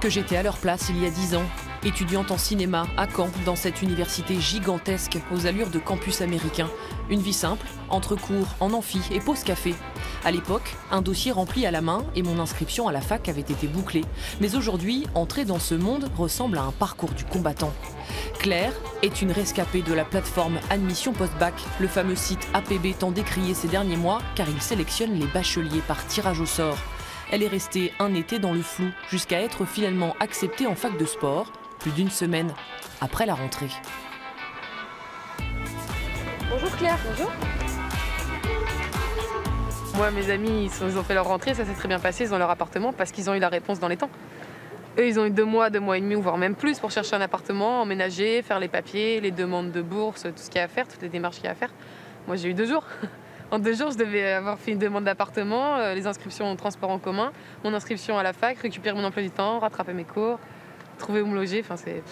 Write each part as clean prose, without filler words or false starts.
Que j'étais à leur place il y a 10 ans, étudiante en cinéma à Caen, dans cette université gigantesque aux allures de campus américain. Une vie simple, entre cours, en amphi et pause café. À l'époque, un dossier rempli à la main et mon inscription à la fac avait été bouclée. Mais aujourd'hui, entrer dans ce monde ressemble à un parcours du combattant. Claire est une rescapée de la plateforme Admission Post-Bac, le fameux site APB tant décrié ces derniers mois car il sélectionne les bacheliers par tirage au sort. Elle est restée un été dans le flou jusqu'à être finalement acceptée en fac de sport, plus d'une semaine après la rentrée. Bonjour Claire. Bonjour. Moi, mes amis, ils ont fait leur rentrée, ça s'est très bien passé, ils ont leur appartement parce qu'ils ont eu la réponse dans les temps. Eux, ils ont eu 2 mois et demi, voire même plus pour chercher un appartement, emménager, faire les papiers, les demandes de bourse, tout ce qu'il y a à faire, toutes les démarches qu'il y a à faire. Moi, j'ai eu 2 jours. En 2 jours, je devais avoir fait une demande d'appartement, les inscriptions au transport en commun, mon inscription à la fac, récupérer mon emploi du temps, rattraper mes cours, trouver où me loger, enfin c'est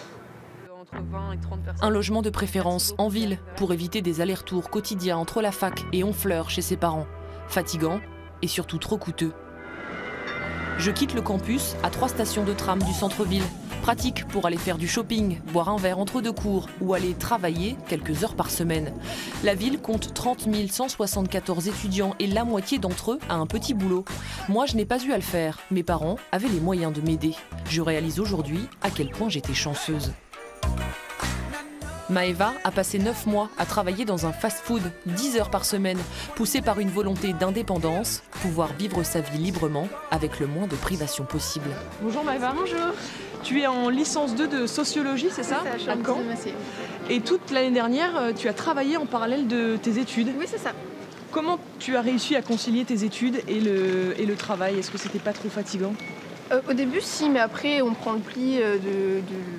entre 20 et 30 personnes. Un logement de préférence en ville pour éviter des allers-retours quotidiens entre la fac et Honfleur chez ses parents. Fatigant et surtout trop coûteux. Je quitte le campus à 3 stations de tram du centre-ville. Pratique pour aller faire du shopping, boire un verre entre 2 cours ou aller travailler quelques heures par semaine. La ville compte 30 174 étudiants et la moitié d'entre eux a un petit boulot. Moi, je n'ai pas eu à le faire. Mes parents avaient les moyens de m'aider. Je réalise aujourd'hui à quel point j'étais chanceuse. Maëva a passé 9 mois à travailler dans un fast-food, 10 heures par semaine, poussée par une volonté d'indépendance, pouvoir vivre sa vie librement avec le moins de privations possible. Bonjour Maëva. Bonjour. Tu es en licence 2 de sociologie, c'est ça? C'est ça, je suis en Massé. Et toute l'année dernière, tu as travaillé en parallèle de tes études. Oui, c'est ça. Comment tu as réussi à concilier tes études et le travail? Est-ce que c'était pas trop fatigant? Au début, si, mais après, on prend le pli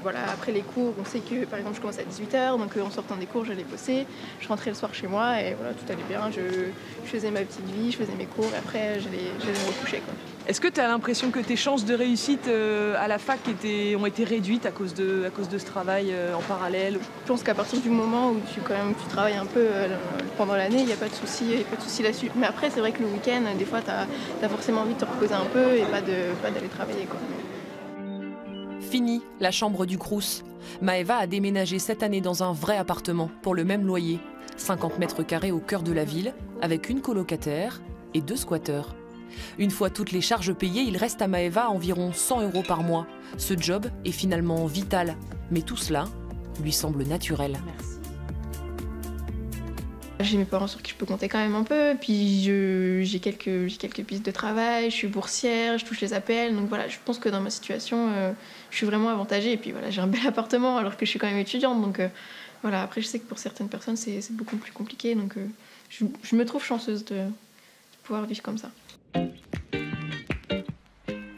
voilà, après les cours. On sait que, par exemple, je commence à 18h, donc en sortant des cours, j'allais bosser. Je rentrais le soir chez moi et voilà, tout allait bien. Je faisais ma petite vie, je faisais mes cours et après, j'allais me recoucher, quoi. Est-ce que tu as l'impression que tes chances de réussite à la fac ont été réduites à cause de ce travail en parallèle? Je pense qu'à partir du moment où tu travailles un peu pendant l'année, il n'y a pas de souci là-dessus. Mais après, c'est vrai que le week-end, des fois, tu as forcément envie de te reposer un peu et pas d'aller travailler, quoi. Fini la chambre du Crous. Maëva a déménagé cette année dans un vrai appartement pour le même loyer. 50 mètres carrés au cœur de la ville, avec une colocataire et 2 squatteurs. Une fois toutes les charges payées, il reste à Maëva environ 100 € par mois. Ce job est finalement vital, mais tout cela lui semble naturel. Merci. J'ai mes parents sur qui je peux compter quand même un peu, puis j'ai quelques pistes de travail, je suis boursière, je touche les APL, donc voilà, je pense que dans ma situation, je suis vraiment avantagée, et puis voilà, j'ai un bel appartement alors que je suis quand même étudiante, donc voilà, après je sais que pour certaines personnes c'est beaucoup plus compliqué, donc je me trouve chanceuse de pouvoir vivre comme ça.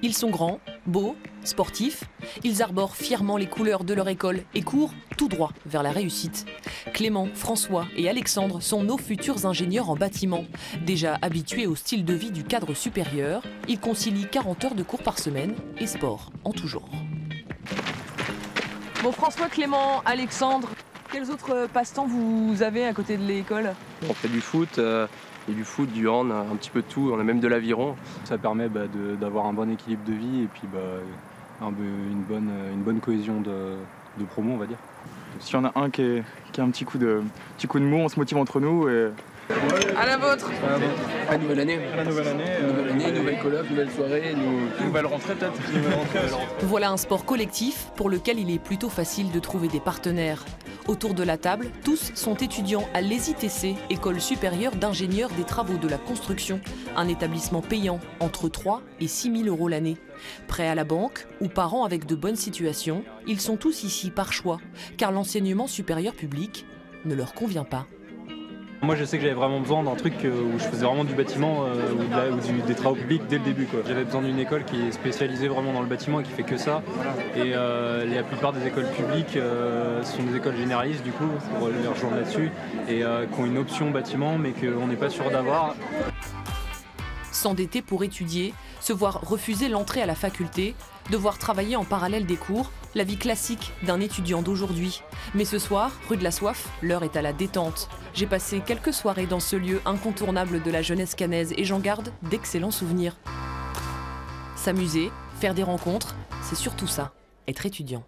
Ils sont grands, beaux, sportifs. Ils arborent fièrement les couleurs de leur école et courent tout droit vers la réussite. Clément, François et Alexandre sont nos futurs ingénieurs en bâtiment. Déjà habitués au style de vie du cadre supérieur, ils concilient 40 heures de cours par semaine et sport en tout genre. Bon, François, Clément, Alexandre, quels autres passe-temps vous avez à côté de l'école? On fait du foot. Et du foot, du hand, un petit peu de tout, on a même de l'aviron. Ça permet d'avoir un bon équilibre de vie et puis une bonne cohésion de promo, on va dire. S'il y en a un qui a un petit coup de mou, on se motive entre nous. Et... À la vôtre. À nouvelle année. Nouvelle année, nouvelle coloc, nouvelle soirée, nouvelle rentrée peut-être. Voilà un sport collectif pour lequel il est plutôt facile de trouver des partenaires. Autour de la table, tous sont étudiants à l'ESITC, École supérieure d'ingénieurs des travaux de la construction, un établissement payant entre 3 et 6 000 € l'année. Prêts à la banque ou parents avec de bonnes situations, ils sont tous ici par choix, car l'enseignement supérieur public ne leur convient pas. Moi je sais que j'avais vraiment besoin d'un truc où je faisais vraiment du bâtiment ou des travaux publics dès le début, quoi. J'avais besoin d'une école qui est spécialisée vraiment dans le bâtiment et qui fait que ça. Et la plupart des écoles publiques sont des écoles généralistes du coup, pour les rejoindre là-dessus, et qui ont une option bâtiment mais qu'on n'est pas sûr d'avoir. S'endetter pour étudier, se voir refuser l'entrée à la faculté, devoir travailler en parallèle des cours, la vie classique d'un étudiant d'aujourd'hui. Mais ce soir, rue de la Soif, l'heure est à la détente. J'ai passé quelques soirées dans ce lieu incontournable de la jeunesse caennaise et j'en garde d'excellents souvenirs. S'amuser, faire des rencontres, c'est surtout ça, être étudiant.